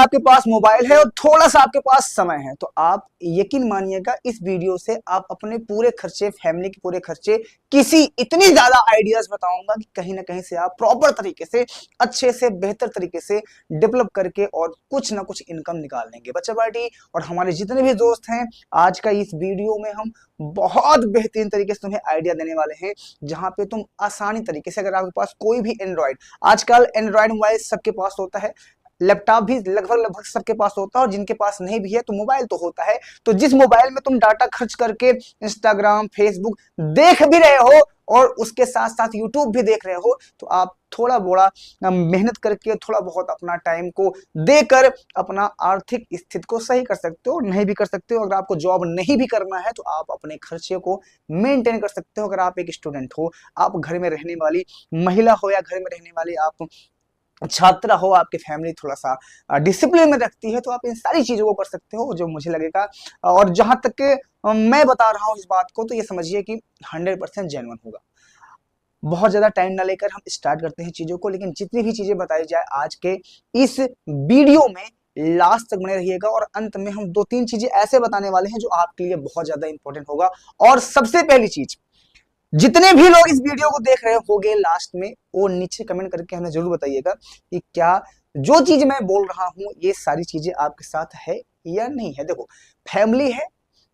आपके पास मोबाइल है और थोड़ा सा आपके पास समय है तो आप यकीन मानिएगा इस वीडियो से आप अपने पूरे खर्चे, फैमिली के पूरे खर्चे, किसी इतनी ज्यादा आइडियाज बताऊंगा कि कहीं ना कहीं से आप प्रॉपर तरीके से, अच्छे से, बेहतर तरीके से डेवलप करके और कुछ ना कुछ इनकम निकाल लेंगे बच्चा पार्टी। और हमारे जितने भी दोस्त हैं, आज का इस वीडियो में हम बहुत बेहतरीन तरीके से तुम्हें आइडिया देने वाले हैं, जहां पे तुम आसानी तरीके से, अगर आपके पास कोई भी एंड्रॉइड, आजकल एंड्रॉइड मोबाइल सबके पास होता है, लैपटॉप भी लगभग लगभग सबके पास होता है, और जिनके पास नहीं भी है तो मोबाइल तो होता है। तो जिस मोबाइल में तुम डाटा खर्च करके इंस्टाग्राम, फेसबुक देख भी रहे हो और उसके साथ साथ यूट्यूब भी देख रहे हो, तो आप थोड़ा बोड़ा मेहनत करके, थोड़ा बहुत अपना टाइम को देकर अपना आर्थिक स्थिति को सही कर सकते हो, नहीं भी कर सकते हो। अगर आपको जॉब नहीं भी करना है तो आप अपने खर्चे को मेंटेन कर सकते हो। अगर आप एक स्टूडेंट हो, आप घर में रहने वाली महिला हो, या घर में रहने वाली आप छात्रा हो, आपकी फैमिली थोड़ा सा डिसिप्लिन में रखती है, तो आप इन सारी चीजों को कर सकते हो जो मुझे लगेगा। और जहां तक के मैं बता रहा हूं इस बात को, तो ये समझिए कि 100% जेन्युइन होगा। बहुत ज्यादा टाइम ना लेकर हम स्टार्ट करते हैं चीजों को, लेकिन जितनी भी चीजें बताई जाए आज के इस वीडियो में, लास्ट तक बने रहिएगा। और अंत में हम 2-3 चीजें ऐसे बताने वाले हैं जो आपके लिए बहुत ज्यादा इंपॉर्टेंट होगा। और सबसे पहली चीज, जितने भी लोग इस वीडियो को देख रहे होंगे लास्ट में, वो नीचे कमेंट करके हमें जरूर बताइएगा कि क्या जो चीज मैं बोल रहा हूं ये सारी चीजें आपके साथ है या नहीं है। देखो, फैमिली है,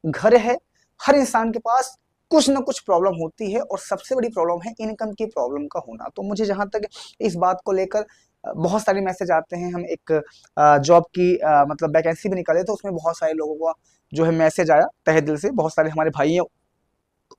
घर है, हर इंसान के पास कुछ ना कुछ प्रॉब्लम होती है, और सबसे बड़ी प्रॉब्लम है इनकम की प्रॉब्लम का होना। तो मुझे जहां तक इस बात को लेकर बहुत सारे मैसेज आते हैं, हम एक जॉब की मतलब वैकेंसी भी निकाले तो उसमें बहुत सारे लोगों का जो है मैसेज आया तहे दिल से। बहुत सारे हमारे भाई हैं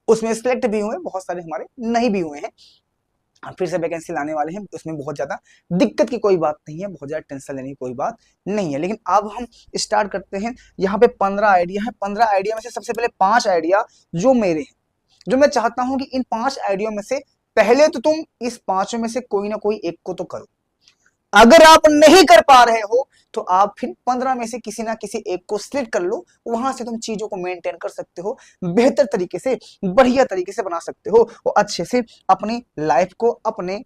उसमें सिलेक्ट भी हुए, बहुत सारे हमारे नहीं भी हुए हैं। फिर से वैकेंसी लाने वाले हैं, उसमें बहुत ज्यादा दिक्कत की कोई बात नहीं है, बहुत ज्यादा टेंशन लेने की कोई बात नहीं है। लेकिन अब हम स्टार्ट करते हैं। यहाँ पे 15 आइडिया है। 15 आइडिया में से सबसे पहले 5 आइडिया जो मेरे हैं, जो मैं चाहता हूं कि इन 5 आइडिया में से पहले तो तुम इस 5 में से कोई ना कोई एक को तो करो। अगर आप नहीं कर पा रहे हो तो आप फिर 15 में से किसी ना किसी एक को सिलेक्ट कर लो, वहां से तुम चीजों को मेंटेन कर सकते हो, बेहतर तरीके से, बढ़िया तरीके से बना सकते हो, और अच्छे से अपनी लाइफ को, अपने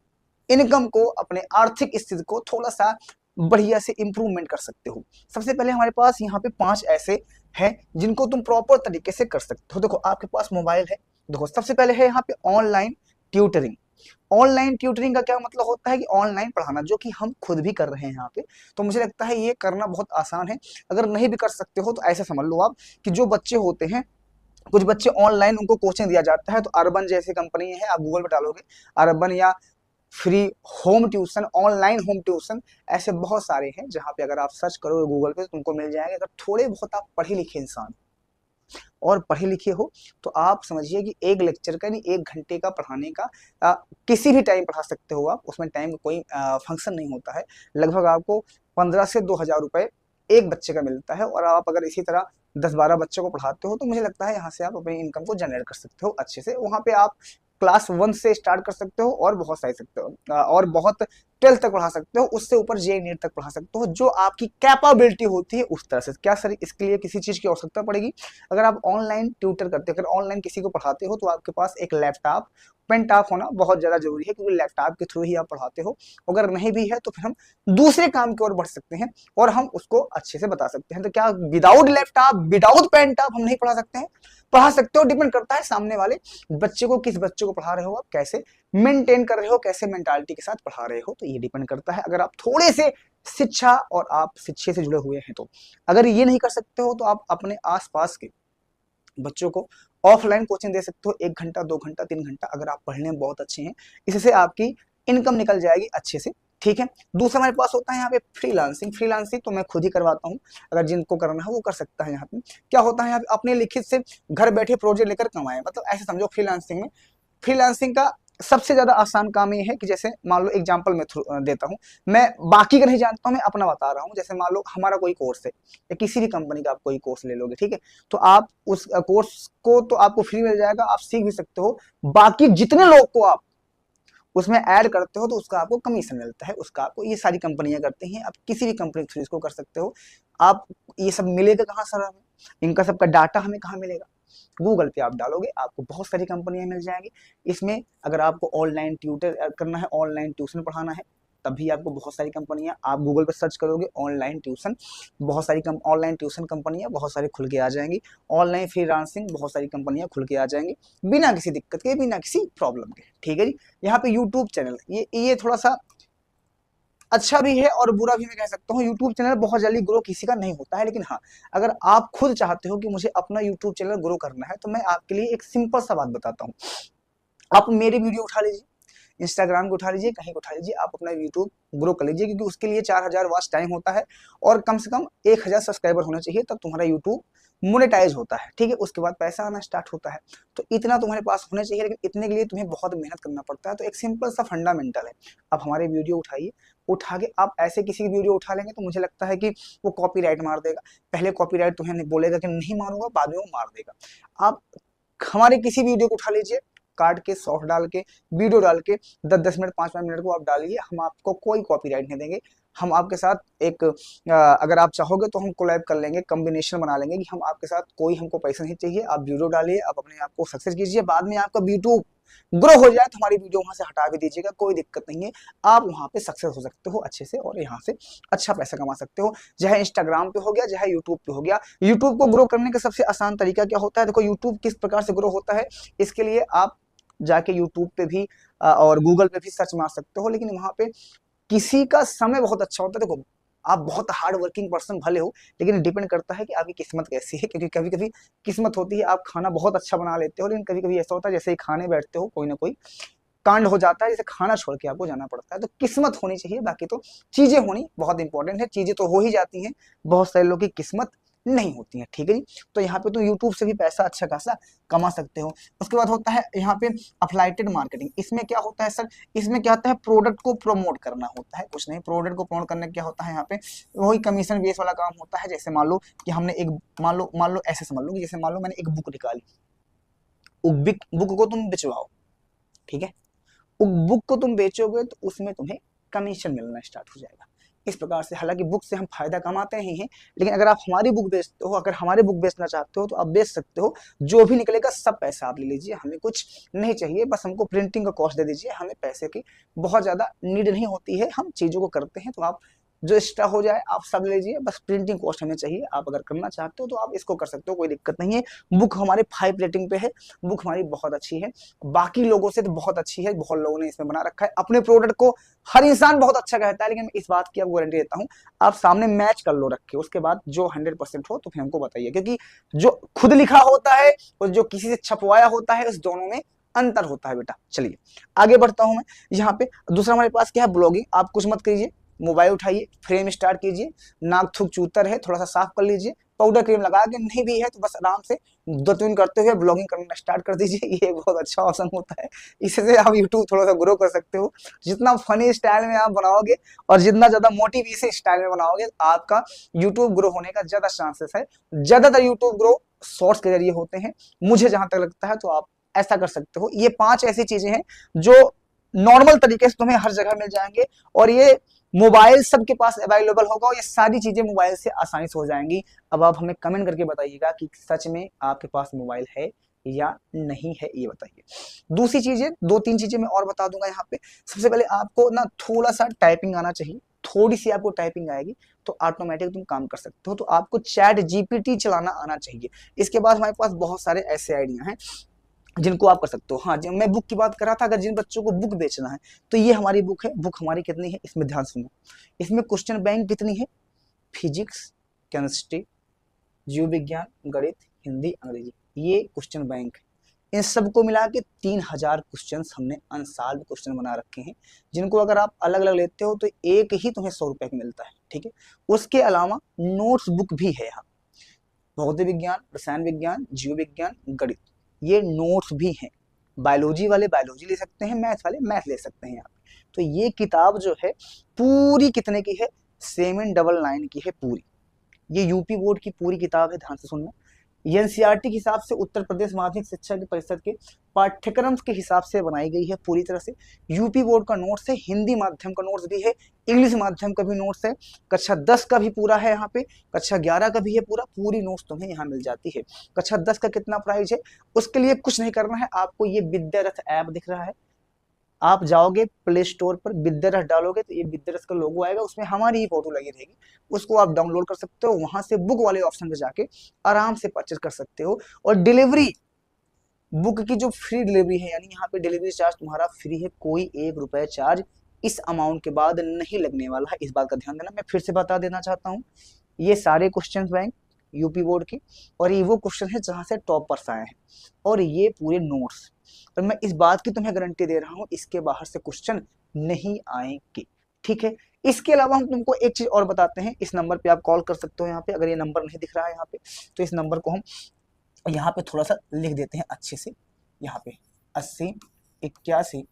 इनकम को, अपने आर्थिक स्थिति को थोड़ा सा बढ़िया से इंप्रूवमेंट कर सकते हो। सबसे पहले हमारे पास यहाँ पे 5 ऐसे हैं जिनको तुम प्रॉपर तरीके से कर सकते हो। देखो, आपके पास मोबाइल है। देखो, सबसे पहले है यहाँ पे ऑनलाइन ट्यूटरिंग। ऑनलाइन ट्यूटरिंग का क्या मतलब होता है कि ऑनलाइन पढ़ाना, जो कि हम खुद भी कर रहे हैं यहाँ पे। तो मुझे लगता है ये करना बहुत आसान है। अगर नहीं भी कर सकते हो तो ऐसे समझ लो आप कि जो बच्चे होते हैं, कुछ बच्चे ऑनलाइन उनको कोचिंग दिया जाता है, तो अर्बन जैसी कंपनी है, आप गूगल पे डालोगे अर्बन या free home tuition, online home tuition, ऐसे बहुत सारे हैं जहां पे अगर आप सर्च करोगे गूगल पे तो तुमको मिल जाएंगे। अगर थोड़े बहुत आप पढ़े लिखे इंसान और पढ़े लिखे हो तो आप समझिए कि एक लेक्चर का, यानी 1 घंटे का पढ़ाने का, किसी भी टाइम पढ़ा सकते हो आप। उसमें टाइम का कोई फंक्शन नहीं होता है। लगभग आपको 15 से 2,000 रुपए एक बच्चे का मिलता है, और आप अगर इसी तरह 10-12 बच्चों को पढ़ाते हो तो मुझे लगता है यहाँ से आप अपनी इनकम को जनरेट कर सकते हो अच्छे से। वहां पे आप क्लास 1 से स्टार्ट कर सकते हो और बहुत सारी सकते हो, और बहुत 12th तक पढ़ा सकते हो, उससे ऊपर जे नीट तक पढ़ा सकते हो, जो आपकी कैपेबिलिटी होती है उस तरह से। क्या सर इसके लिए किसी चीज की आवश्यकता पड़ेगी? अगर आप ऑनलाइन ट्यूटर करते हो, अगर ऑनलाइन किसी को पढ़ाते हो, तो आपके पास एक लैपटॉप, पेन टॉप होना बहुत ज्यादा जरूरी है, क्योंकि लैपटॉप के थ्रू ही आप पढ़ाते हो। अगर नहीं भी है तो फिर हम दूसरे काम की ओर बढ़ सकते हैं और हम उसको अच्छे से बता सकते हैं। तो क्या without laptop, without pen top हम नहीं पढ़ा सकते हैं? पढ़ा सकते हो। डिपेंड करता है सामने वाले बच्चे को, किस बच्चे को पढ़ा रहे हो, आप कैसे मेंटेन कर रहे हो, कैसे मेंटालिटी के साथ पढ़ा रहे हो, तो ये डिपेंड करता है। अगर आप थोड़े से शिक्षा और आप शिक्षे से जुड़े हुए हैं तो, अगर ये नहीं कर सकते हो तो आप अपने आसपास के बच्चों को ऑफलाइन कोचिंग दे सकते हो, 1 घंटा, 2 घंटा, 3 घंटा। अगर आप पढ़ने में बहुत अच्छे हैं, इससे आपकी इनकम निकल जाएगी अच्छे से। ठीक है। दूसरा हमारे पास होता है यहाँ पे फ्रीलांसिंग। फ्रीलांसिंग तो मैं खुद ही करवाता हूँ, अगर जिनको करना है वो कर सकता है। यहाँ पे क्या होता है, यहाँ पे अपने लिखित से घर बैठे प्रोजेक्ट लेकर कमाए, मतलब ऐसे समझो फ्रीलांसिंग में। फ्रीलांसिंग का सबसे ज्यादा आसान काम ये है कि जैसे मान लो, एग्जांपल मैं देता हूँ, मैं बाकी का नहीं जानता हूँ, मैं अपना बता रहा हूँ। जैसे मान लो हमारा कोई कोर्स है, या किसी भी कंपनी का आप कोई कोर्स ले लोगे, ठीक है, तो आप उस कोर्स को तो आपको फ्री मिल जाएगा, आप सीख भी सकते हो। बाकी जितने लोग को आप उसमें ऐड करते हो तो उसका आपको कमीशन मिलता है, उसका आपको, ये सारी कंपनियां करती हैं, आप किसी भी कंपनी के थ्रू इसको कर सकते हो। आप ये सब मिलेगा कहाँ सर हमें? इनका सबका डाटा हमें कहाँ मिलेगा? गूगल पे आप डालोगे, आपको बहुत सारी कंपनियां मिल जाएंगी। इसमें अगर आपको ऑनलाइन ट्यूटर करना है, ऑनलाइन ट्यूशन पढ़ाना है, तभी आपको बहुत सारी कंपनियां, आप गूगल पर सर्च करोगे ऑनलाइन ट्यूशन, बहुत सारी ऑनलाइन ट्यूशन कंपनियां बहुत सारी खुल के आ जाएंगी, ऑनलाइन फ्रीलांसिंग बहुत सारी कंपनियां खुल के आ जाएंगी बिना किसी दिक्कत के, बिना किसी प्रॉब्लम के। ठीक है जी। यहाँ पे यूट्यूब चैनल ये थोड़ा सा अच्छा भी है और बुरा भी मैं कह सकता हूँ। यूट्यूब चैनल बहुत जल्दी ग्रो किसी का नहीं होता है, लेकिन हाँ, अगर आप खुद चाहते हो कि मुझे अपना यूट्यूब चैनल ग्रो करना है, तो मैं आपके लिए एक सिंपल सा बात बताता हूँ। आप मेरी वीडियो उठा लीजिए, इंस्टाग्राम को उठा लीजिए, कहीं को उठा लीजिए, आप अपना यूट्यूब ग्रो कर लीजिए, क्योंकि उसके लिए 4000 वॉच टाइम होता है और कम से कम 1000 सब्सक्राइबर होने चाहिए, तब तुम्हारा यूट्यूब मोनेटाइज होता है। ठीक है, उसके बाद पैसा आना स्टार्ट होता है। तो इतना तुम्हारे पास होने चाहिए, लेकिन इतने के लिए तुम्हें बहुत मेहनत करना पड़ता है। तो एक सिंपल सा फंडामेंटल है, आप हमारे वीडियो उठाइए, उठा के आप ऐसे किसी की वीडियो उठा लेंगे तो मुझे लगता है कि वो कॉपीराइट मार देगा। पहले कॉपीराइट तुम्हें बोलेगा कि नहीं मारूंगा, बाद में वो मार देगा। आप हमारे किसी वीडियो को उठा लीजिए, काट के सॉफ्ट डाल के वीडियो डाल के 10-10 मिनट 5-5 मिनट को आप डालिए, हम आपको कोई कॉपीराइट नहीं देंगे। हम आपके साथ एक अगर आप चाहोगे तो हम कोलैब कर लेंगे, कॉम्बिनेशन बना लेंगे कि हम आपके साथ, कोई हमको पैसा नहीं चाहिए, आप वीडियो डालिए, आप अपने आप को सक्सेस कीजिए, बाद में आपका यूट्यूब ग्रो हो जाए तो हमारी वीडियो वहां से हटा भी दीजिएगा, कोई दिक्कत नहीं है। आप वहां पे सक्सेस हो सकते हो अच्छे से और यहाँ से अच्छा पैसा कमा सकते हो, चाहे इंस्टाग्राम पे हो गया, चाहे यूट्यूब पे हो गया। यूट्यूब को ग्रो करने का सबसे आसान तरीका क्या होता है? देखो, यूट्यूब किस प्रकार से ग्रो होता है, इसके लिए आप जाके यूट्यूब पे भी और गूगल पे भी सर्च मार सकते हो, लेकिन वहां पे किसी का समय बहुत अच्छा होता है। देखो, आप बहुत हार्ड वर्किंग पर्सन भले हो, लेकिन डिपेंड करता है कि आपकी किस्मत कैसी है, क्योंकि कभी कभी किस्मत होती है आप खाना बहुत अच्छा बना लेते हो, लेकिन कभी कभी ऐसा होता है जैसे ही खाने बैठते हो कोई ना कोई कांड हो जाता है, जैसे खाना छोड़ के आपको जाना पड़ता है। तो किस्मत होनी चाहिए, बाकी तो चीजें होनी बहुत इंपॉर्टेंट है। चीजें तो हो ही जाती हैं, बहुत सारे लोगों की किस्मत नहीं होती है। ठीक है जी। तो यहाँ पे तो यूट्यूब से भी पैसा अच्छा खासा कमा सकते हो। उसके बाद होता है यहाँ पे अफिलिएटेड मार्केटिंग। इसमें क्या होता है सर? इसमें क्या होता है, प्रोडक्ट को प्रमोट करना होता है, कुछ नहीं। प्रोडक्ट को प्रमोट करने क्या होता है, यहाँ पे वही कमीशन बेस वाला काम होता है। जैसे मान लो कि हमने एक, मान लो ऐसे समझ लो कि जैसे मान लो मैंने एक बुक निकाली, बुक को तुम बिचवाओ, ठीक है, बुक को तुम बेचोगे तो उसमें तुम्हें कमीशन मिलना स्टार्ट हो जाएगा। इस प्रकार से, हालांकि बुक से हम फायदा कमाते ही हैं, लेकिन अगर आप हमारी बुक बेचते हो, अगर हमारे बुक बेचना चाहते हो तो आप बेच सकते हो। जो भी निकलेगा सब पैसा आप ले लीजिए, हमें कुछ नहीं चाहिए, बस हमको प्रिंटिंग का कॉस्ट दे दीजिए। हमें पैसे की बहुत ज्यादा नीड नहीं होती है, हम चीजों को करते हैं। तो आप जो एक्स्ट्रा हो जाए आप सब ले लीजिए, बस प्रिंटिंग कॉस्ट हमें चाहिए। आप अगर करना चाहते हो तो आप इसको कर सकते हो, कोई दिक्कत नहीं है। बुक हमारे 5 रेटिंग पे है, बुक हमारी बहुत अच्छी है, बाकी लोगों से तो बहुत अच्छी है। बहुत लोगों ने इसमें बना रखा है अपने प्रोडक्ट को, हर इंसान बहुत अच्छा कहता है, लेकिन मैं इस बात की आपको गारंटी देता हूँ, आप सामने मैच कर लो रख के, उसके बाद जो 100% हो तो फिर हमको बताइए, क्योंकि जो खुद लिखा होता है और जो किसी से छपवाया होता है, उस दोनों में अंतर होता है बेटा। चलिए आगे बढ़ता हूं मैं। यहाँ पे दूसरा हमारे पास क्या है, ब्लॉगिंग। आप कुछ मत कीजिए, मोबाइल उठाइए, फ्रेम स्टार्ट कीजिए, नाक थूक चूतर है थोड़ा सा साफ कर लीजिए, पाउडर क्रीम लगा के, नहीं भी है तो बस आराम से 2-3 करते हुए ब्लॉगिंग करना स्टार्ट कर दीजिए। ये बहुत अच्छा ऑप्शन होता है, इससे आप यूट्यूब थोड़ा सा ग्रो कर सकते हो। जितना फनी स्टाइल में आप बनाओगे और जितना ज्यादा मोटिवेशन स्टाइल में बनाओगे, आपका यूट्यूब ग्रो होने का ज्यादा चांसेस है। ज्यादातर यूट्यूब ग्रो शॉर्ट्स के जरिए होते हैं, मुझे जहां तक लगता है। तो आप ऐसा कर सकते हो। ये 5 ऐसी चीजें हैं जो नॉर्मल तरीके से तुम्हें हर जगह मिल जाएंगे, और ये मोबाइल सबके पास अवेलेबल होगा, और ये सारी चीजें मोबाइल से आसानी से हो जाएंगी। अब आप हमें कमेंट करके बताइएगा कि सच में आपके पास मोबाइल है या नहीं है, ये बताइए। दूसरी चीजें, 2-3 चीजें मैं और बता दूंगा यहाँ पे। सबसे पहले आपको ना थोड़ा सा टाइपिंग आना चाहिए, थोड़ी सी आपको टाइपिंग आएगी तो ऑटोमेटिक तुम काम कर सकते हो। तो आपको चैट जीपीटी चलाना आना चाहिए। इसके बाद हमारे पास बहुत सारे ऐसे आइडिया हैं जिनको आप कर सकते हो। हाँ, जब मैं बुक की बात कर रहा था, अगर जिन बच्चों को बुक बेचना है तो ये हमारी बुक है। बुक हमारी कितनी है, इसमें ध्यान सुनो। इसमें क्वेश्चन बैंक कितनी है, फिजिक्स, केमिस्ट्री, जीव विज्ञान, गणित, हिंदी, अंग्रेजी, ये क्वेश्चन बैंक है। इन सबको मिला के 3000 क्वेश्चन हमने अनसॉल्व क्वेश्चन बना रखे हैं, जिनको अगर आप अलग अलग लेते हो तो एक ही तुम्हें 100 रुपए का मिलता है। ठीक है, उसके अलावा नोट्स बुक भी है यहाँ, भौतिक विज्ञान, रसायन विज्ञान, जीव विज्ञान, गणित, ये नोट्स भी हैं। बायोलॉजी वाले बायोलॉजी ले सकते हैं, मैथ वाले मैथ ले सकते हैं यहाँ पे। तो ये किताब जो है पूरी कितने की है, 799 की है पूरी। ये यूपी बोर्ड की पूरी किताब है, ध्यान से सुनना। एनसीईआरटी के हिसाब से, उत्तर प्रदेश माध्यमिक शिक्षा परिषद के पाठ्यक्रम के हिसाब से बनाई गई है पूरी तरह से। यूपी बोर्ड का नोट्स है, हिंदी माध्यम का नोट्स भी है, इंग्लिश माध्यम का भी नोट्स है, कक्षा 10 का भी पूरा है यहाँ पे, कक्षा 11 का भी है पूरा। पूरी नोट्स तुम्हें यहाँ मिल जाती है। कक्षा 10 का कितना प्राइस है, उसके लिए कुछ नहीं करना है आपको। ये विद्यारथ ऐप दिख रहा है, आप जाओगे प्ले स्टोर पर विद्यारस डालोगे तो ये विद्यारस का लोगो आएगा, उसमें हमारी ही फोटो लगी रहेगी, उसको आप डाउनलोड कर सकते हो, वहां से बुक वाले ऑप्शन पे जाके आराम से परचेज कर सकते हो। और डिलीवरी, बुक की जो फ्री डिलीवरी है, यानी यहाँ पे डिलीवरी चार्ज तुम्हारा फ्री है, कोई 1 रुपए चार्ज इस अमाउंट के बाद नहीं लगने वाला है, इस बात का ध्यान देना। मैं फिर से बता देना चाहता हूँ, ये सारे क्वेश्चन बैंक यूपी बोर्ड के, और ये वो क्वेश्चन है जहां से टॉपर्स आए हैं, और ये पूरे नोट्स, और मैं इस बात की तुम्हें गारंटी दे रहा हूँ इसके बाहर से क्वेश्चन नहीं आएंगे, ठीक है। इसके अलावा हम तुमको एक चीज और बताते हैं, इस नंबर पे आप कॉल कर सकते हो। यहाँ पे अगर ये नंबर नहीं दिख रहा है यहाँ पे, तो इस नंबर को हम यहाँ पे थोड़ा सा लिख देते हैं अच्छे से, यहाँ पे 80 81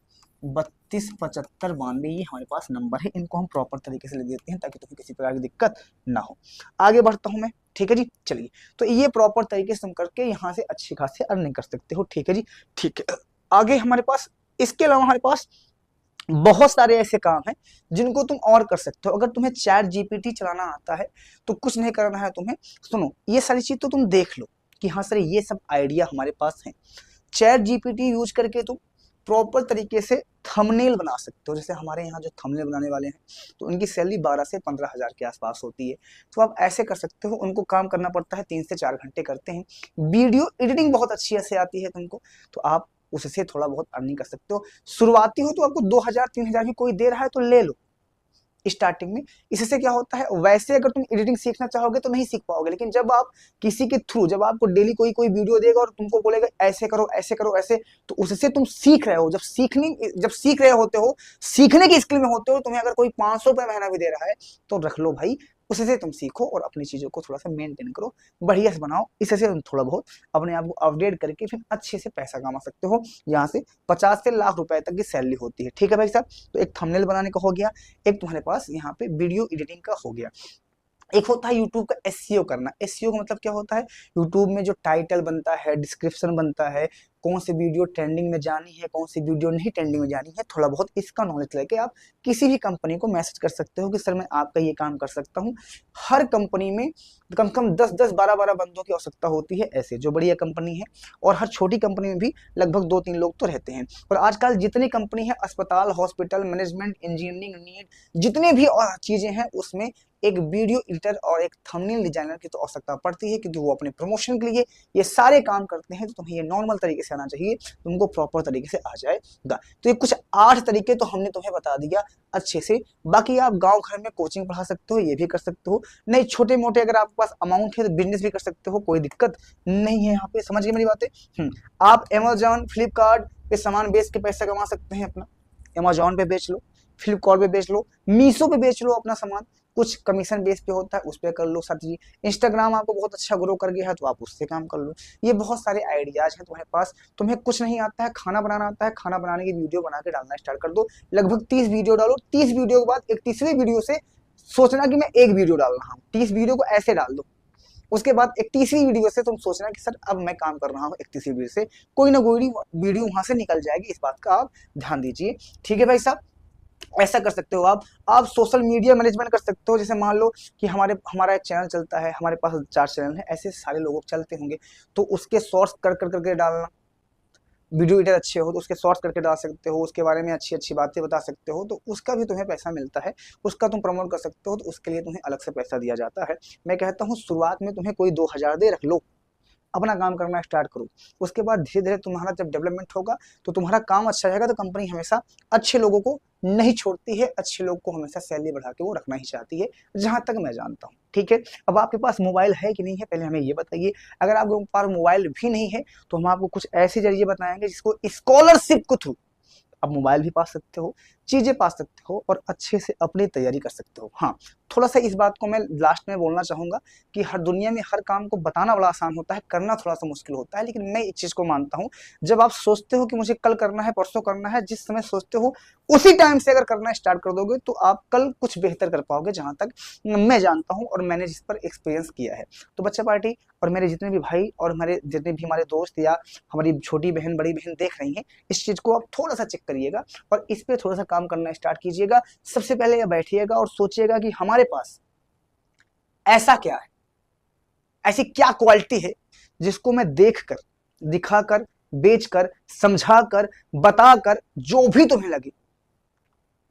32 75 92, ये हमारे पास नंबर है, इनको हम प्रॉपर तरीके से लिख देते हैं ताकि तुम्हें किसी प्रकार की दिक्कत ना हो। आगे बढ़ता हूं मैं, ठीक है जी। चलिए, तो ये प्रॉपर तरीके से तुम करके यहाँ से अच्छी खासी अर्निंग कर सकते हो, ठीक है जी, ठीक है। आगे हमारे पास, इसके अलावा हमारे पास बहुत सारे ऐसे काम हैं जिनको तुम और कर सकते हो। अगर तुम्हें चैट जीपीटी चलाना आता है तो कुछ नहीं करना है तुम्हें, सुनो ये सारी चीज तो तुम देख लो कि हाँ सर ये सब आइडिया हमारे पास है। चैट जीपीटी यूज करके तुम प्रॉपर तरीके से थंबनेल बना सकते हो। जैसे हमारे यहाँ जो थंबनेल बनाने वाले हैं तो उनकी सैलरी 12 से 15 हजार के आसपास होती है, तो आप ऐसे कर सकते हो। उनको काम करना पड़ता है, 3 से 4 घंटे करते हैं। वीडियो एडिटिंग बहुत अच्छी से आती है तुमको, तो आप उससे थोड़ा बहुत अर्निंग कर सकते हो। शुरुआती हो तो आपको 2000 3000 की कोई दे रहा है तो ले लो स्टार्टिंग में। इससे क्या होता है, वैसे अगर तुम एडिटिंग सीखना चाहोगे तो नहीं सीख पाओगे, लेकिन जब आप किसी के थ्रू, जब आपको डेली कोई कोई वीडियो देगा और तुमको बोलेगा ऐसे करो ऐसे करो ऐसे, तो उससे तुम सीख रहे हो। जब सीख रहे होते हो, सीखने की स्किल में होते हो, तुम्हें अगर कोई 500 रुपये महीना भी दे रहा है तो रख लो भाई, उससे तुम सीखो और अपनी चीजों को थोड़ा सा मेंटेन करो, बढ़िया से बनाओ। इससे तुम थोड़ा बहुत अपने आप को अपडेट करके फिर अच्छे से पैसा कमा सकते हो। यहाँ से 50 से लाख रुपए तक की सैलरी होती है, ठीक है भाई साहब। तो एक थंबनेल बनाने का हो गया, एक तुम्हारे पास यहाँ पे वीडियो एडिटिंग का हो गया, एक होता है यूट्यूब का एसईओ करना। एसईओ का मतलब क्या होता है, यूट्यूब में जो टाइटल बनता है, डिस्क्रिप्शन बनता है, कौन सी वीडियो ट्रेंडिंग में जानी है, कौन सी वीडियो नहीं ट्रेंडिंग में जानी है, थोड़ा बहुत इसका नॉलेज लेके आप किसी भी कंपनी को मैसेज कर सकते हो कि सर मैं आपका ये काम कर सकता हूँ। हर कंपनी में कम से कम 10-10 12-12 बंदों की आवश्यकता होती है ऐसे, जो बढ़िया कंपनी है, और हर छोटी कंपनी में भी लगभग 2-3 लोग तो रहते हैं। और आजकल जितनी कंपनी है, अस्पताल, हॉस्पिटल, मैनेजमेंट, इंजीनियरिंग, नीट, जितने भी और चीजें हैं, उसमें एक वीडियो एडिटर और एक थंबनेल डिजाइनर की तो आवश्यकता पड़ती है, क्योंकि वो अपने प्रमोशन के लिए ये सारे काम करते हैं। तो तुम्हें ये नॉर्मल तरीके से आना चाहिए, तुमको प्रॉपर तरीके से आ जाएगा। तो ये कुछ 8 तरीके तो हमने तुम्हें बता दिया अच्छे से। बाकी आप गांव घर में कोचिंग पढ़ा सकते हो, ये भी कर सकते हो। नहीं, छोटे मोटे अगर आपके पास अमाउंट है तो बिजनेस भी कर सकते हो, कोई दिक्कत नहीं है यहाँ पे। समझ गए मेरी बातें? आप अमेजॉन, फ्लिपकार्ट पे सामान बेच के पैसा कमा सकते हैं अपना। अमेजॉन पे बेच लो, फ्लिपकार्ट पे बेच लो, मीशो पे बेच लो अपना सामान, कुछ कमीशन बेस पे होता है, उस पर कर लो सर जी। इंस्टाग्राम आपको बहुत अच्छा ग्रो कर गया है तो आप उससे काम कर लो। ये बहुत सारे आइडियाज हैं तुम्हारे पास। तुम्हें कुछ नहीं आता है, खाना बनाना आता है, खाना बनाने की वीडियो बना के डालना स्टार्ट कर दो। लगभग 30 वीडियो डालो, 30 वीडियो के बाद एक तीसरी वीडियो से सोचना कि मैं एक वीडियो डाल रहा हूँ, 30 वीडियो को ऐसे डाल दो। उसके बाद एक तीसरी वीडियो से तुम सोचना कि सर अब मैं काम कर रहा हूँ, एक तीसरी वीडियो से कोई ना कोई वीडियो वहां से निकल जाएगी। इस बात का आप ध्यान दीजिए, ठीक है भाई साहब। ऐसा कर सकते हो आप सोशल मीडिया मैनेजमेंट कर सकते हो। जैसे मान लो कि हमारा एक चैनल चलता है, हमारे पास 4 चैनल है, ऐसे सारे लोग चलते होंगे, तो उसके शॉर्ट्स कर करके डालना। वीडियो एडिटर अच्छे हो तो उसके शॉर्ट्स करके डाल सकते हो, उसके बारे में अच्छी अच्छी बातें बता सकते हो, तो उसका भी तुम्हें पैसा मिलता है, उसका तुम प्रमोट कर सकते हो, तो उसके लिए तुम्हें अलग से पैसा दिया जाता है। मैं कहता हूँ शुरुआत में तुम्हें कोई 2000 दे, रख लो, अपना काम करना स्टार्ट करो। उसके बाद धीरे धीरे तुम्हारा जब डेवलपमेंट होगा तो तुम्हारा काम अच्छा रहेगा, तो कंपनी हमेशा अच्छे लोगों को नहीं छोड़ती है, अच्छे लोग को हमेशा सैलरी बढ़ा के वो रखना ही चाहती है, जहां तक मैं जानता हूँ, ठीक है। अब आपके पास मोबाइल है कि नहीं है, पहले हमें ये बताइए। अगर आपके पास मोबाइल भी नहीं है तो हम आपको कुछ ऐसे जरिए बताएंगे जिसको स्कॉलरशिप के थ्रू आप मोबाइल भी पा सकते हो, चीजें पा सकते हो, और अच्छे से अपनी तैयारी कर सकते हो। हाँ, थोड़ा सा इस बात को मैं लास्ट में बोलना चाहूंगा कि हर दुनिया में हर काम को बताना बड़ा आसान होता है, करना थोड़ा सा मुश्किल होता है। लेकिन मैं इस चीज को मानता हूँ, जब आप सोचते हो कि मुझे कल करना है, परसों करना है, जिस समय सोचते हो उसी टाइम से अगर करना स्टार्ट कर दोगे तो आप कल कुछ बेहतर कर पाओगे, जहां तक मैं जानता हूँ और मैंने जिस पर एक्सपीरियंस किया है। तो बच्चा पार्टी और मेरे जितने भी भाई और मेरे जितने भी हमारे दोस्त या हमारी छोटी बहन बड़ी बहन देख रही हैं, इस चीज को आप थोड़ा सा चेक करिएगा और इस पे थोड़ा सा काम करना स्टार्ट कीजिएगा। सबसे पहले ये बैठिएगा और सोचिएगा कि हमारे पास ऐसा क्या है, ऐसी क्या क्वालिटी है जिसको मैं देखकर, दिखाकर बेचकर, समझाकर, बताकर, जो भी तुम्हें लगे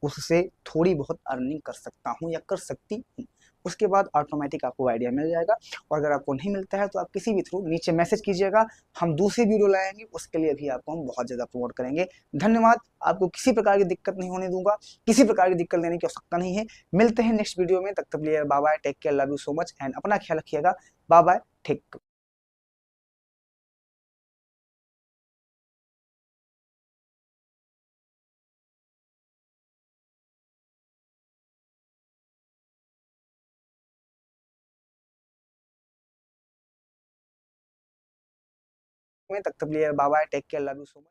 उससे थोड़ी बहुत अर्निंग कर सकता हूँ या कर सकती हूँ। उसके बाद ऑटोमेटिक आपको आइडिया मिल जाएगा। और अगर आपको नहीं मिलता है तो आप किसी भी थ्रू नीचे मैसेज कीजिएगा, हम दूसरी वीडियो लाएंगे, उसके लिए भी आपको हम बहुत ज़्यादा प्रमोट करेंगे। धन्यवाद। आपको किसी प्रकार की दिक्कत नहीं होने दूंगा, किसी प्रकार की दिक्कत लेने की आवश्यकता नहीं है। मिलते हैं नेक्स्ट वीडियो में, तब तक लिए bye bye, take care, love you so much and अपना ख्याल रखिएगा। बाय बाय, ठीक। में तब तक लिए bye bye, take care, love you so much.